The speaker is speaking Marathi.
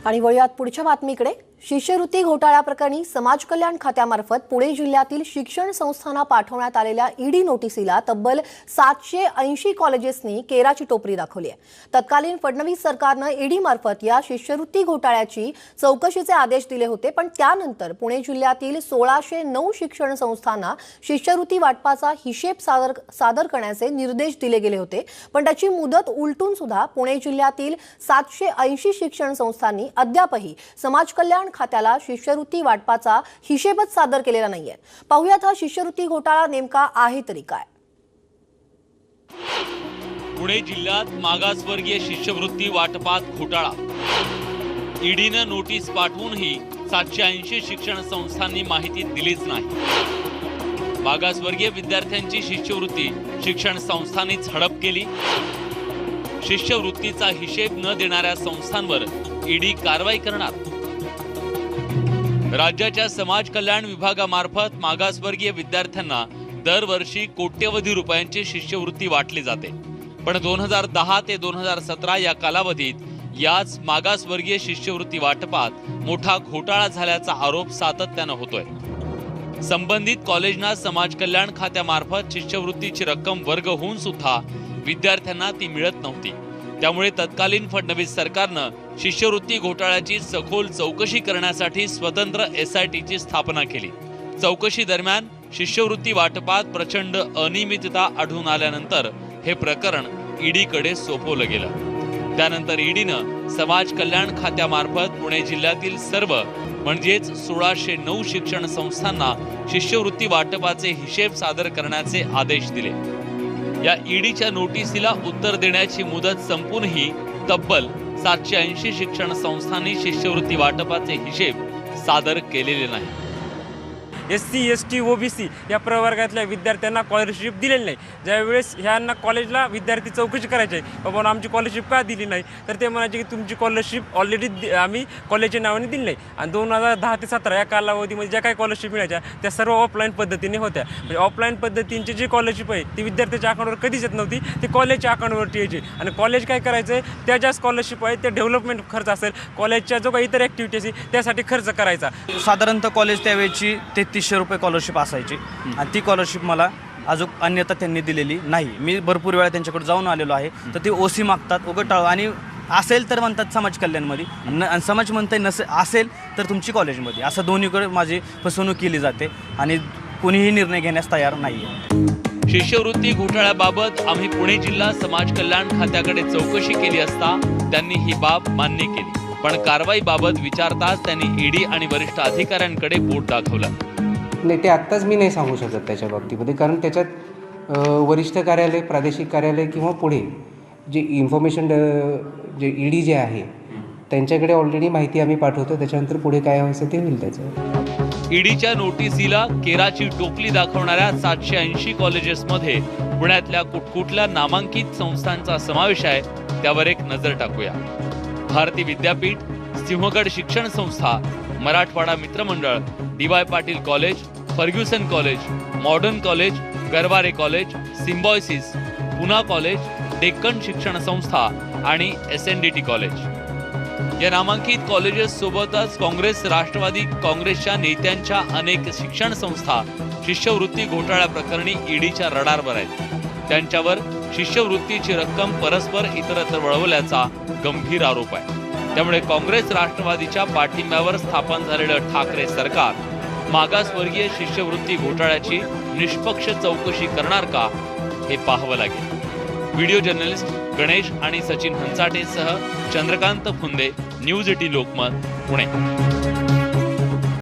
आणि वळूयात पुढच्या बातमीकडे। शिष्यवृत्ती घोटाळ्याप्रकरणी समाज कल्याण खात्यामार्फत पुणे जिल्ह्यातील शिक्षण संस्थांना पाठवण्यात आलेल्या ईडी नोटिसीला तब्बल 780 कॉलेजेसनी केराची टोपली दाखवली आहे। तत्कालीन फडणवीस सरकारने ईडी मार्फत या शिष्यवृत्ती घोटाळ्याची चौकशीचे आदेश दिले होते, पण त्यानंतर पुणे जिल्ह्यातील 1609 शिक्षण संस्थांना शिष्यवृत्ती वाटपाचा हिशेब सादर करण्याचे निर्देश दिले गेले होते, पण त्याची मुदत उलटून सुद्धा पुणे जिल्ह्यातील 780 शिक्षण संस्थांनी अद्यापही समाज कल्याण खात्याला शिष्यवृत्ती वाटपाचा हिशेबच सादर केलेला नाहीये। पाहूयात हा शिष्यवृत्ती घोटाळा नेमका आहे तरी काय। पुणे जिल्ह्यात मागासवर्गीय शिष्यवृत्ती वाटपात घोटाळा। ईडीने नोटीस पाठवूनही 780 शिक्षण संस्थांनी माहिती दिलीच नाही। मागासवर्गीय विद्यार्थ्यांची शिष्यवृत्ती शिक्षण संस्थांनीच हडप केली। शिष्यवृत्तीचा हिशेब न देणाऱ्या संस्थांवर ईडी कारवाई करणार। राज्याच्या समाज कल्याण विभागामार्फत मागासवर्गीय विद्यार्थ्यांना दरवर्षी कोट्यवधी रुपयांची शिष्यवृत्ती वाटली जाते, पण 2010 ते 2017 या कालावधीत याच मागासवर्गीय शिष्यवृत्ती वाटपात मोठा घोटाळा झाल्याचा आरोप सातत्याने होतोय। संबंधित कॉलेजना समाज कल्याण खात्यामार्फत शिष्यवृत्तीची रक्कम वर्ग होऊन सुद्धा विद्यार्थ्यांना ती मिळत नव्हती। त्यामुळे तत्कालीन फडणवीस सरकारने शिष्यवृत्ती घोटाळ्याची सखोल चौकशी करण्यासाठी स्वतंत्र SITची स्थापना केली। चौकशी दरम्यान शिष्यवृत्ती वाटपात प्रचंड अनियमितता आढळून आल्यानंतर हे प्रकरण ईडीकडे सोपवलं गेलं। त्यानंतर ईडीने समाज कल्याण खात्यामार्फत पुणे जिल्ह्यातील सर्व म्हणजेच 1609 शिक्षण संस्थांना शिष्यवृत्ती वाटपाचे हिशेब सादर करण्याचे आदेश दिले। या ईडीच्या नोटिसीला उत्तर देण्याची मुदत संपूनही तब्बल 780 शिक्षण संस्थांनी शिष्यवृत्ती वाटपाचे हिशेब सादर केलेले नाही। SC ST OBC या प्रवर्गातल्या विद्यार्थ्यांना स्कॉलरशिप दिलेली नाही। ज्यावेळेस ह्यांना कॉलेजला विद्यार्थी चौकशी करायची आहे, बाबा आमची स्कॉलरशिप का दिली नाही, तर ते म्हणायचे की तुमची स्कॉलरशिप ऑलरेडी आम्ही कॉलेजच्या नावाने दिली नाही। आणि 2010 ते 17 या कालावधीमध्ये ज्या काही स्कॉलरशिप मिळायच्या त्या सर्व ऑफलाईन पद्धतीने होत्या। म्हणजे ऑफलाईन पद्धतींची जी स्कॉलरशिप आहे ती विद्यार्थ्याच्या अकाउंटवर कधीच येत नव्हती, ती कॉलेजच्या अकाउंटवरती यायची। आणि कॉलेज काय करायचं, त्या ज्या स्कॉलरशिप आहे त्या डेव्हलपमेंट खर्च असेल, कॉलेजच्या जो काही इतर ॲक्टिव्हिटी असेल त्यासाठी खर्च करायचा। साधारणतः कॉलेज त्यावेळेची 3300 रुपये स्कॉलरशिप असायची आणि ती स्कॉलरशिप मला अजून अन्यथा त्यांनी दिलेली नाही। मी भरपूर वेळा त्यांच्याकडे जाऊन आलेलो आहे, तर ते OC मागतात उगटाळ, आणि असेल तर म्हणतात समाज कल्याणमध्ये, आणि समाज म्हणते असेल तर तुमची कॉलेजमध्ये, असं दोन्हीकडे माझी फसवणूक केली जाते आणि कोणीही निर्णय घेण्यास तयार नाही आहे। शिष्यवृत्ती घोटाळ्याबाबत आम्ही पुणे जिल्हा समाज कल्याण खात्याकडे चौकशी केली असता त्यांनी ही बाब मान्य केली, पण कारवाईबाबत विचारताच त्यांनी ईडी आणि वरिष्ठ अधिकाऱ्यांकडे बोट दाखवलं। नाही, ते आत्ताच मी नाही सांगू शकत त्याच्या बाबतीमध्ये, कारण त्याच्यात वरिष्ठ कार्यालय, प्रादेशिक कार्यालय किंवा पुढे जे इन्फॉर्मेशन जे ईडी जे आहे त्यांच्याकडे ऑलरेडी माहिती आम्ही पाठवतो, त्याच्यानंतर पुढे काय व्हायचं ते होईल त्याचं। ईडीच्या नोटिसीला केराची टोपली दाखवणाऱ्या 780 कॉलेजेसमध्ये पुण्यातल्या कुठकुठल्या नामांकित संस्थांचा समावेश आहे त्यावर एक नजर टाकूया। भारती विद्यापीठ, सिंहगड शिक्षण संस्था, मराठवाडा मित्रमंडळ, DY Patil college, Fergusson college, modern college, Garware college, Symbiosis, Poona college, Deccan शिक्षण संस्था आणि SNDT कॉलेज। या नामांकित कॉलेजेस सोबतच काँग्रेस, राष्ट्रवादी काँग्रेसच्या नेत्यांच्या अनेक शिक्षण संस्था शिष्यवृत्ती घोटाळ्या प्रकरणी ईडीच्या रडारवर आहेत। त्यांच्यावर शिष्यवृत्तीची रक्कम परस्पर इतरत्र वळवल्याचा गंभीर आरोप आहे। त्यामुळे काँग्रेस, राष्ट्रवादीच्या पाठिंब्यावर स्थापन झालेलं ठाकरे सरकार मागासवर्गीय शिष्यवृत्ती घोटाळ्याची निष्पक्ष चौकशी करणार का हे पाहावं लागेल। व्हिडिओ जर्नलिस्ट गणेश आणि सचिन हंचाटेसह चंद्रकांत फुंदे, न्यूज 18 लोकमत, पुणे।